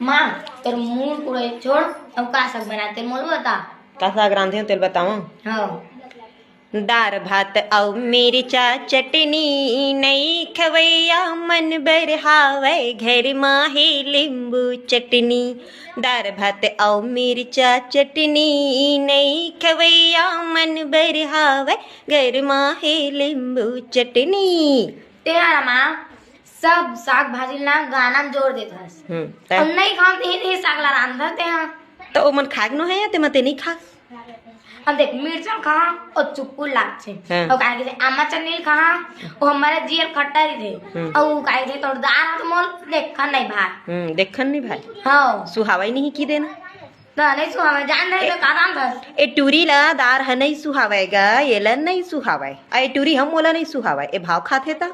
माँ तेरे मुंह पूरे छोड़ अब का साग बनाते मोल बता। का साग रांधे तेल बताओ। हाँ दार भात औ मिर्चा चटनी नहीं खवैया मन बरहावे घर माहे लींबू चटनी। दार भात औ मिर्चा चटनी नहीं खवैया मन बरहावे घर माहे लींबू चटनी। तेरा माँ सब साग भाजी ना गाना में जोड़ देता है। अब नहीं खाते ही साग ला रांधते हैं। तो ओ मन खाग नो है या ते मते नहीं खा। अब देख मिर्चा खा और चुप्पू लाग छे हाँ। और काहे के आमा चटनी खा वो हमारे जीर खट्टा ही थे और काहे के तोड़ दार तो मोल देखा नहीं भाई। देखन नहीं भाई हाँ सुहावाई नहीं की देना ना नहीं सुहा मैं जान रही तो काम था। ए टूरी ला दार ह नहीं सुहावेगा ये ला नहीं सुहावाय ए टूरी हम मोला नहीं सुहावाय ए भाव खाथे ता